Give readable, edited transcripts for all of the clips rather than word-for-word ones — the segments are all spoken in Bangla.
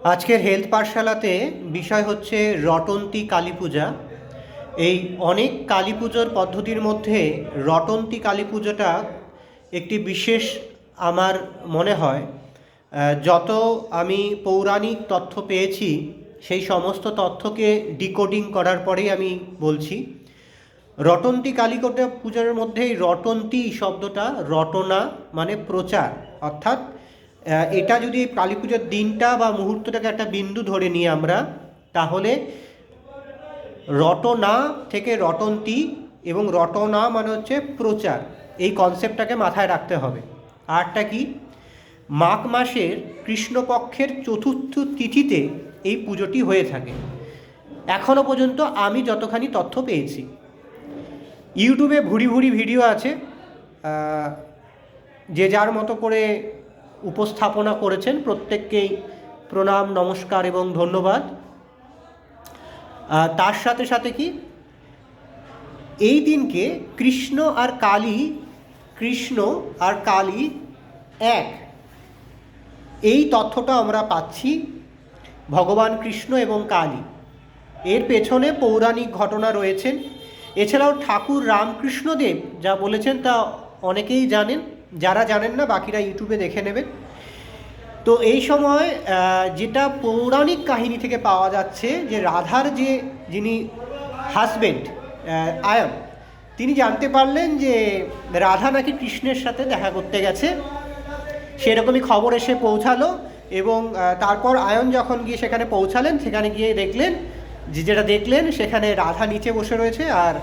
আজকের হেলথ পাঠশালাতে বিষয় হচ্ছে রটন্তী কালী পূজা। এই অনেক কালী পুজোর পদ্ধতির মধ্যে রটন্তী কালী পুজোটা একটি বিশেষ আমার মনে হয়। যত আমি পৌরাণিক তথ্য পেয়েছি সেই সমস্ত তথ্যকে ডিকোডিং করার পরেই আমি বলছি। রটন্তী কালীকোটা পূজার মধ্যে এই রটন্তী শব্দটা রটনা মানে প্রচার, অর্থাৎ এটা যদি কালী পুজোর দিনটা বা মুহূর্তটাকে একটা বিন্দু ধরে নিই আমরা, তাহলে রটনা থেকে রটন্তী, এবং রটনা মানে হচ্ছে প্রচার, এই কনসেপ্টটাকে মাথায় রাখতে হবে। আরটা কি, মাঘ মাসের কৃষ্ণপক্ষের চতুর্থ তিথিতে এই পুজোটি হয়ে থাকে এখনও পর্যন্ত আমি যতখানি তথ্য পেয়েছি। ইউটিউবে ভুরি ভুরি ভিডিও আছে, যে যার মতো করে উপস্থাপনা করেছেন, প্রত্যেককেই প্রণাম, নমস্কার এবং ধন্যবাদ। তার সাথে সাথে কি, এই দিনকে কৃষ্ণ আর কালী এক, এই তথ্যটা আমরা পাচ্ছি ভগবান কৃষ্ণ এবং কালী। এর পেছনে পৌরাণিক ঘটনা রয়েছেন। এছাড়াও ঠাকুর রামকৃষ্ণদেব যা বলেছেন তা অনেকেই জানেন, যারা জানেন না বাকিরা ইউটিউবে দেখে নেবেন। তো এই সময় যেটা পৌরাণিক কাহিনী থেকে পাওয়া যাচ্ছে, যে রাধার যিনি হাজবেন্ড আয়ন, তিনি জানতে পারলেন যে রাধা নাকি কৃষ্ণের সাথে দেখা করতে গেছে। সেরকমই খবর এসে পৌঁছালো, এবং তারপর আয়ন যখন গিয়ে সেখানে পৌঁছালেন, সেখানে গিয়ে দেখলেন যেটা দেখলেন, সেখানে রাধা নিচে বসে রয়েছে আর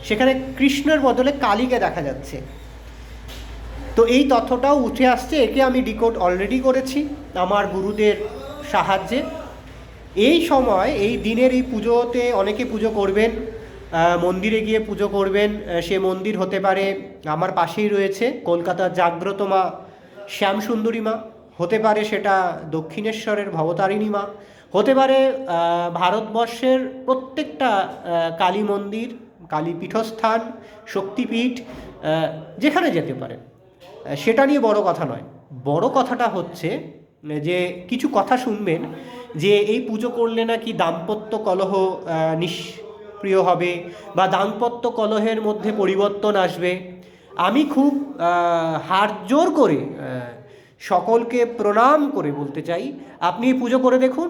সেখানে কৃষ্ণের বদলে কালীকে দেখা যাচ্ছে। তো এই তথ্যটাও উঠে আসছে, একে আমি ডিকোড অলরেডি করেছি আমার গুরুদের সাহায্যে। এই সময়, এই দিনের এই পুজোতে অনেকে পুজো করবেন, মন্দিরে গিয়ে পুজো করবেন। সে মন্দির হতে পারে আমার পাশেই রয়েছে কলকাতার জাগ্রত মা শ্যামসুন্দরী মা, হতে পারে সেটা দক্ষিণেশ্বরের ভবতারিণী মা, হতে পারে ভারতবর্ষের প্রত্যেকটা কালী মন্দির, কালী পীঠস্থান, শক্তিপীঠ, যেখানে যেতে পারে। সেটা নিয়ে বড় কথা নয়, বড় কথাটা হচ্ছে যে কিছু কথা শুনবেন যে এই পুজো করলে নাকি দাম্পত্য কলহ নিষ্ক্রিয় হবে বা দাম্পত্য কলহের মধ্যে পরিবর্তন আসবে। আমি খুব হাড়জোড় করে সকলকে প্রণাম করে বলতে চাই, আপনি পুজো করে দেখুন,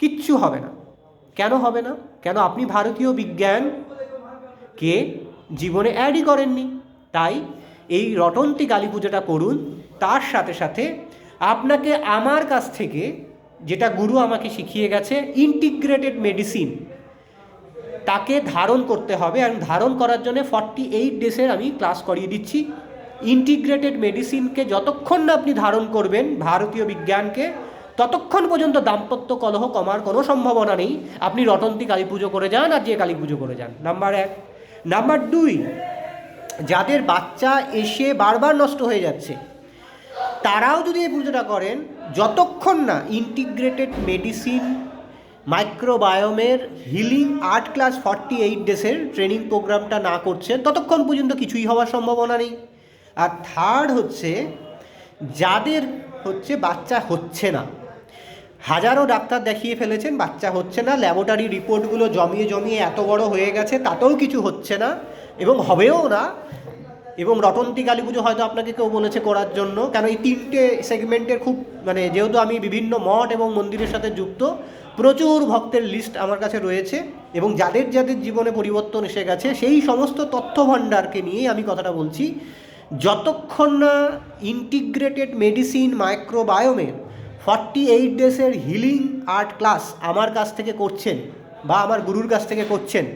কিচ্ছু হবে না। কেন হবে না? কেন আপনি ভারতীয় বিজ্ঞানকে জীবনে অ্যাডই করেননি। তাই এই রটন্তী কালী পুজোটা করুন। তার সাথে সাথে আপনাকে আমার কাছ থেকে, যেটা গুরু আমাকে শিখিয়ে গেছে, ইন্টিগ্রেটেড মেডিসিন তাকে ধারণ করতে হবে, এবং ধারণ করার জন্য 48 ডেজের আমি ক্লাস করিয়ে দিচ্ছি। ইন্টিগ্রেটেড মেডিসিনকে যতক্ষণ না আপনি ধারণ করবেন, ভারতীয় বিজ্ঞানকে, ততক্ষণ পর্যন্ত দাম্পত্য কলহ কমার কোনো সম্ভাবনা নেই। আপনি রটন্তী কালী পুজো করে যান আর যে কালী পুজো করে যান, নাম্বার 1। নাম্বার 2, যাদের বাচ্চা এসে বারবার নষ্ট হয়ে যাচ্ছে, তারাও যদি এই পুজোটা করেন, যতক্ষণ না ইন্টিগ্রেটেড মেডিসিন মাইক্রোবায়োমের হিলিং 8 ক্লাস 48 ডেজের ট্রেনিং প্রোগ্রামটা না করছেন, ততক্ষণ পর্যন্ত কিছুই হওয়ার সম্ভাবনা নেই। আর থার্ড হচ্ছে, যাদের বাচ্চা হচ্ছে না, হাজারো ডাক্তার দেখিয়ে ফেলেছেন, বাচ্চা হচ্ছে না, ল্যাবরেটরি রিপোর্টগুলো জমিয়ে জমিয়ে এত বড় হয়ে গেছে, তাতেও কিছু হচ্ছে না এবং হবেও না। এবং রটন্তী কালী পুজো হয়তো আপনাকে কেউ বলেছে করার জন্য, কেন এই 3টে সেগমেন্টের খুব যেহেতু আমি বিভিন্ন মঠ এবং মন্দিরের সাথে যুক্ত, প্রচুর ভক্তের লিস্ট আমার কাছে রয়েছে, এবং যাদের যাদের জীবনে পরিবর্তন এসে গেছে সেই সমস্ত তথ্য ভাণ্ডারকে নিয়ে আমি কথাটা বলছি। যতক্ষণ না ইন্টিগ্রেটেড মেডিসিন মাইক্রোবায়োমের 48 ডেজের হিলিং 8 ক্লাস আমার কাছ থেকে করছেন বা আমার গুরুর কাছ থেকে করছেন,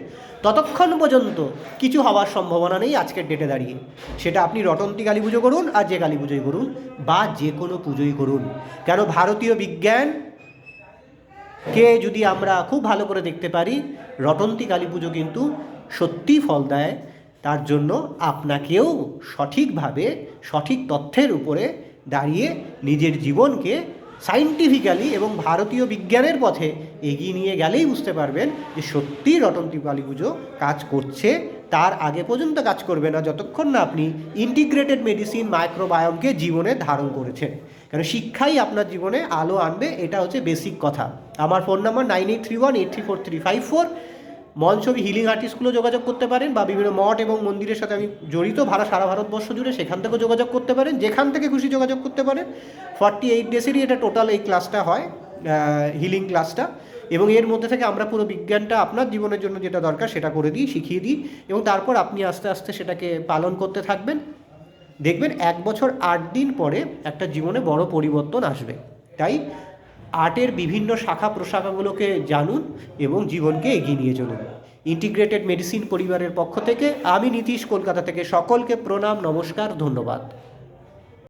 ততক্ষণ পর্যন্ত কিছু হওয়ার সম্ভাবনা নেই আজকের ডেটে দাঁড়িয়ে। সেটা আপনি রটন্তী কালী পুজো করুন আর যে কালী পুজোই করুন বা যে কোনো পুজোই করুন, কেন ভারতীয় বিজ্ঞানকে যদি আমরা খুব ভালো করে দেখতে পারি, রটন্তী কালী পুজো কিন্তু সত্যিই ফল দেয়। তার জন্য আপনাকেও সঠিকভাবে সঠিক তথ্যের উপরে দাঁড়িয়ে নিজের জীবনকে সাইন্টিফিক্যালি এবং ভারতীয় বিজ্ঞানের পথে এগিয়ে নিয়ে গেলেই বুঝতে পারবেন যে সত্যিই রটন্তী কালী পুজো কাজ করছে। তার আগে পর্যন্ত কাজ করবে না যতক্ষণ না আপনি ইন্টিগ্রেটেড মেডিসিন মাইক্রোবায়োমকে জীবনে ধারণ করেছেন। কারণ শিক্ষাই আপনার জীবনে আলো আনবে, এটা হচ্ছে বেসিক কথা। আমার ফোন নাম্বার 9831834354। মঞ্চবি হিলিং আর্টিস্টগুলো যোগাযোগ করতে পারেন, বা বিভিন্ন মঠ এবং মন্দিরের সাথে আমি জড়িত সারা ভারতবর্ষ জুড়ে, সেখান থেকেও যোগাযোগ করতে পারেন, যেখান থেকে খুশি যোগাযোগ করতে পারেন। 48 ডেজেরই এটা টোটাল এই ক্লাসটা হয়, হিলিং ক্লাসটা। এবং এর মধ্যে থেকে আমরা পুরো বিজ্ঞানটা আপনার জীবনের জন্য যেটা দরকার সেটা করে দিই, শিখিয়ে দিই, এবং তারপর আপনি আস্তে আস্তে সেটাকে পালন করতে থাকবেন। দেখবেন 1 বছর 8 দিন পরে একটা জীবনে বড় পরিবর্তন আসবে। তাই আর্টের বিভিন্ন শাখা প্রশাখাগুলোকে জানুন এবং জীবনকে এগিয়ে নিয়ে চলুন। ইন্টিগ্রেটেড মেডিসিন পরিবারের পক্ষ থেকে আমি নীতিশ, কলকাতা থেকে সকলকে প্রণাম, নমস্কার, ধন্যবাদ।